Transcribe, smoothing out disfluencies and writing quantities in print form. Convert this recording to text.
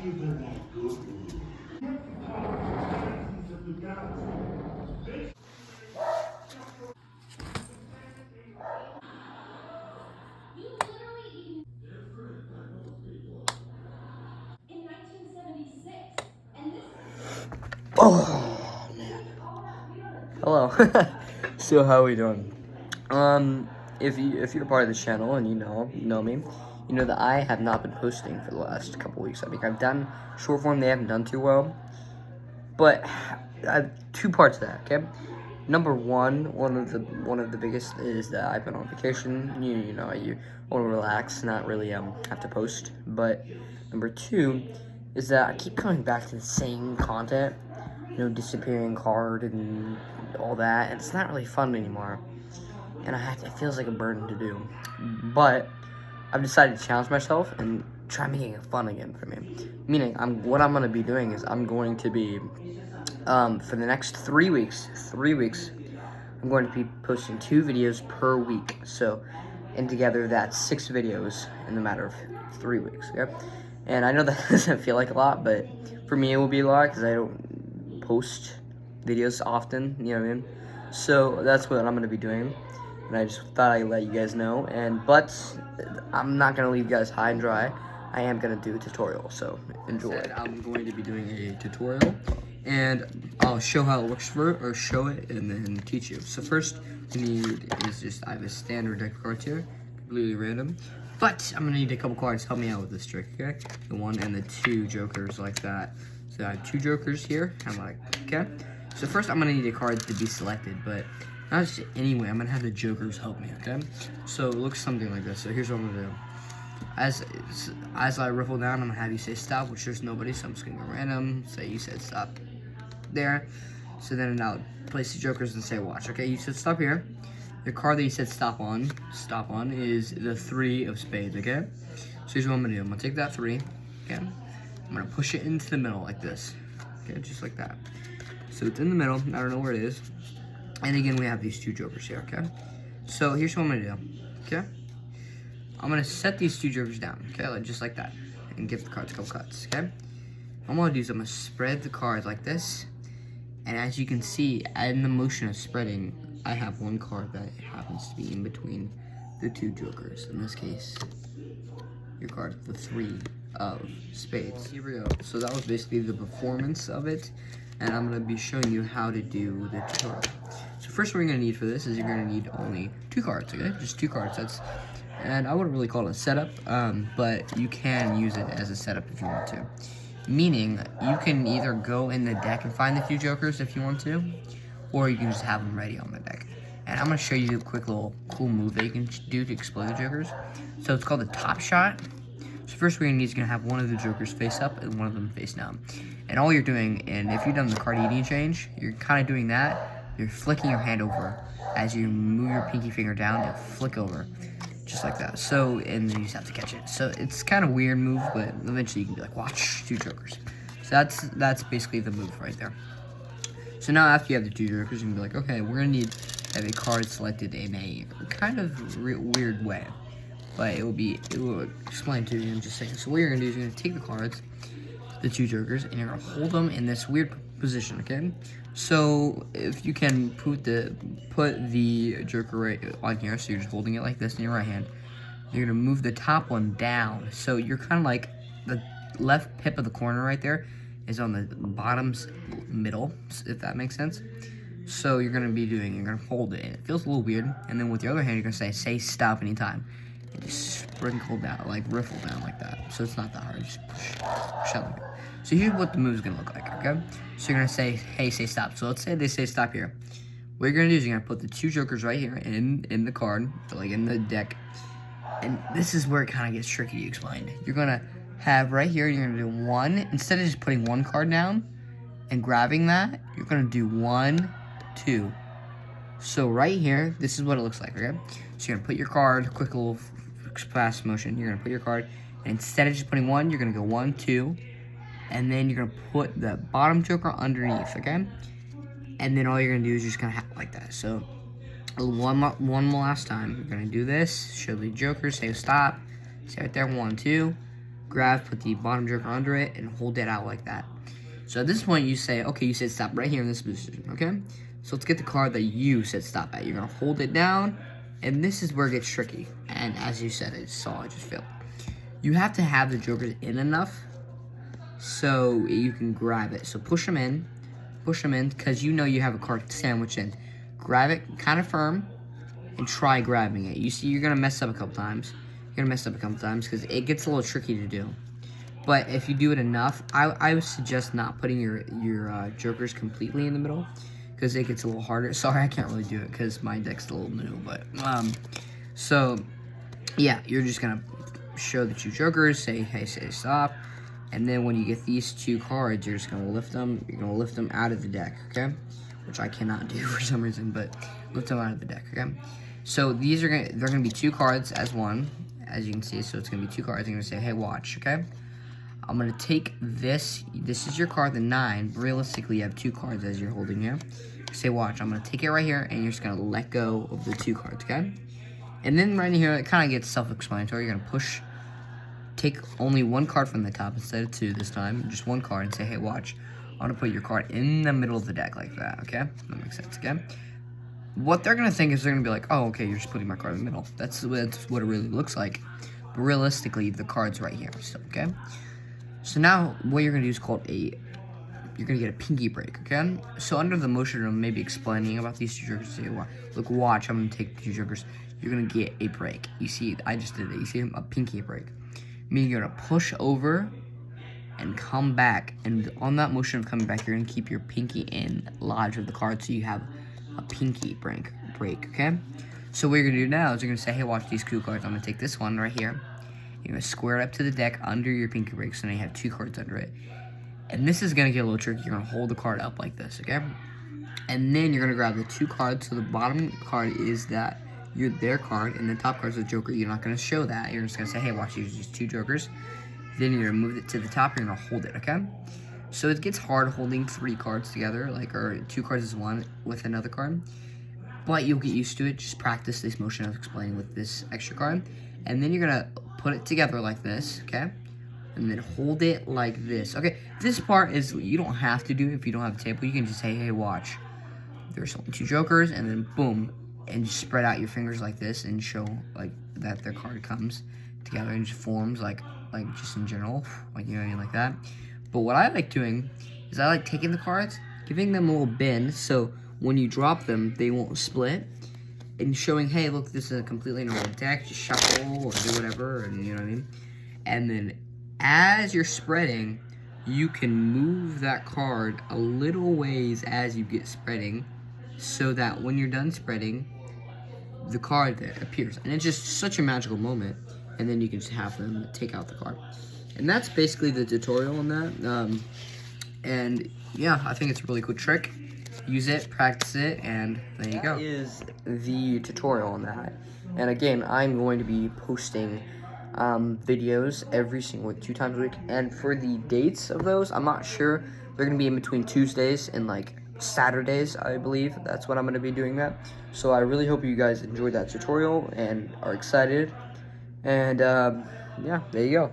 Oh man. Hello. So how are we doing? If you're part of the channel and you know me, you know that I have not been posting for the last couple weeks. I think I've done short form, they haven't done too well. But I have two parts to that, okay? Number one of the biggest is that I've been on vacation. You know, you want to relax, not really have to post. But number two is that I keep coming back to the same content, you know, disappearing card and all that, and it's not really fun anymore. And it feels like a burden to do. But I've decided to challenge myself and try making it fun again for me. Meaning, what I'm gonna be doing is I'm going to be for the next 3 weeks, I'm going to be posting 2 videos per week. So, and together that's 6 videos in the matter of 3 weeks. Okay, and I know that doesn't feel like a lot, but for me it will be a lot because I don't post videos often. You know what I mean? So that's what I'm going to be doing, and I just thought I'd let you guys know. But I'm not going to leave you guys high and dry. I am going to do a tutorial, so enjoy. I'm going to be doing a tutorial, and I'll show how it works or show it and then teach you. So first we need is just, I have a standard deck of cards here, completely random, but I'm gonna need a couple cards to help me out with this trick, okay? The 1 and the 2 jokers like that. So I have 2 jokers here, I'm like, okay? So first I'm gonna need a card to be selected, but not just anyway, I'm gonna have the jokers help me, okay? So it looks something like this. So here's what I'm gonna do. As I riffle down, I'm gonna have you say stop, which there's nobody, so I'm just gonna go random, say you said stop there. So then I'll place the jokers and say watch. Okay, you said stop here. The card that you said stop on is the 3 of spades, okay? So here's what I'm gonna do. I'm gonna take that 3, okay? I'm gonna push it into the middle like this, okay, just like that. So it's in the middle, I don't know where it is. And again, we have these 2 jokers here, okay? So here's what I'm gonna do, okay? I'm gonna set these 2 jokers down, okay, like, just like that, and give the cards a couple cuts, okay? What I'm gonna do is I'm gonna spread the cards like this, and as you can see, in the motion of spreading, I have 1 card that happens to be in between the 2 jokers. In this case, your card, the 3 of spades. Here we go. So that was basically the performance of it, and I'm gonna be showing you how to do the tutorial. So first what you're gonna need for this is you're gonna need only 2 cards, okay? Just 2 card sets. And I wouldn't really call it a setup, but you can use it as a setup if you want to. Meaning, you can either go in the deck and find the 2 jokers if you want to, or you can just have them ready on the deck. And I'm going to show you a quick little cool move that you can do to explode the jokers. So it's called the top shot. So first what you're going to need is going to have one of the jokers face up and one of them face down. And all you're doing, and if you've done the card eating change, you're kind of doing that. You're flicking your hand over. As you move your pinky finger down, it'll flick over. Just like that. So, and then you just have to catch it. So it's kind of weird move, but eventually you can be like, watch, 2 jokers. So that's basically the move right there. So now after you have the 2 jokers, you can be like, okay, we're gonna need to have a card selected in a kind of weird way, but it will explain to you in just a second. So what you're gonna do is you're gonna take the cards, the 2 jokers, and you're gonna hold them in this weird position, okay? So if you can put the joker right on here, so you're just holding it like this in your right hand, you're gonna move the top one down. So you're kind of like the left pip of the corner right there is on the bottom's middle, if that makes sense. So you're gonna hold it, and it feels a little weird. And then with your other hand, you're gonna say stop anytime, and just sprinkle down, like riffle down like that. So it's not that hard. Just push out. So here's what the move is gonna look like, okay? So you're gonna say, hey, say stop. So let's say they say stop here. What you're gonna do is you're gonna put the 2 jokers right here in the card, like in the deck. And this is where it kind of gets tricky to explain. You're gonna have right here, you're gonna do 1, instead of just putting 1 card down and grabbing that, you're gonna do 1, 2. So right here, this is what it looks like, okay? So you're gonna put your card, quick little fast motion, you're gonna put your card, and instead of just putting 1, you're gonna go 1, 2, and then you're gonna put the bottom joker underneath, okay? And then all you're gonna do is just gonna have it like that. So one last time, you're gonna do this, show the joker, say stop, say right there, 1, 2, grab, put the bottom joker under it, and hold it out like that. So at this point, you say, okay, you said stop right here in this position, okay? So let's get the card that you said stop at. You're gonna hold it down, and this is where it gets tricky. And as you said, I just failed. You have to have the jokers in enough so you can grab it. So push them in, because you know you have a card sandwiched in. Grab it kind of firm, and try grabbing it. You see, you're gonna mess up a couple times. Because it gets a little tricky to do. But if you do it enough, I would suggest not putting your jokers completely in the middle, because it gets a little harder. Sorry, I can't really do it because my deck's a little new. But so yeah, you're just gonna show the 2 jokers, say hey, say stop, and then when you get these 2 cards, you're just gonna lift them. You're gonna lift them out of the deck, okay? Which I cannot do for some reason, but lift them out of the deck, okay? So these are they're gonna be 2 cards as one, as you can see. So it's gonna be 2 cards. I'm gonna say hey, watch, okay? I'm gonna take this. This is your card, the 9. Realistically, you have 2 cards as you're holding here. Say watch. I'm gonna take it right here, and you're just gonna let go of the 2 cards, okay? And then right in here, it kind of gets self-explanatory. You're gonna take only 1 card from the top instead of 2 this time. Just 1 card, and say hey, watch. I'm gonna put your card in the middle of the deck like that, okay? That makes sense, okay? What they're gonna think is they're gonna be like, oh, okay, you're just putting my card in the middle. That's what it really looks like. But realistically, the card's right here, so okay? So now, what you're gonna do is you're gonna get a pinky break, okay? So under the motion of maybe explaining about these 2 jokers, say, look, watch, I'm gonna take 2 jokers. You're gonna get a break. You see, I just did it. You see a pinky break. Meaning you're gonna push over and come back. And on that motion of coming back, you're gonna keep your pinky in lodge with the card, so you have a pinky break, okay? So what you're gonna do now is you're gonna say, hey, watch these 2 cards. I'm gonna take this one right here. You're gonna square it up to the deck under your pinky break, so now you have 2 cards under it. And this is gonna get a little tricky. You're gonna hold the card up like this, okay? And then you're gonna grab the 2 cards. So the bottom card is their card, and the top card is the joker. You're not gonna show that. You're just gonna say, hey, watch these 2 jokers. Then you're gonna move it to the top. You're gonna hold it, okay? So it gets hard holding 3 cards together, or 2 cards as one with another card. But you'll get used to it. Just practice this motion of explaining with this extra card. And then you're gonna put it together like this, okay? And then hold it like this. Okay, this part is you don't have to do if you don't have a table. You can just say, hey, watch. There's only 2 jokers, and then boom, and just spread out your fingers like this and show like that their card comes together and just forms like just in general, like, you know what I mean, like that. But what I like doing is I like taking the cards, giving them a little bend, so when you drop them, they won't split, and showing, hey, look, this is a completely normal deck, just shuffle or do whatever, and you know what I mean. And then as you're spreading, you can move that card a little ways as you get spreading, so that when you're done spreading, the card there appears. And it's just such a magical moment. And then you can just have them take out the card. And that's basically the tutorial on that. And yeah, I think it's a really cool trick. Use it, practice it, and there you go. That is the tutorial on that. And again, I'm going to be posting videos every single week, 2 times a week. And for the dates of those, I'm not sure. They're going to be in between Tuesdays and like Saturdays, I believe. That's when I'm going to be doing that. So I really hope you guys enjoyed that tutorial and are excited. And yeah, there you go.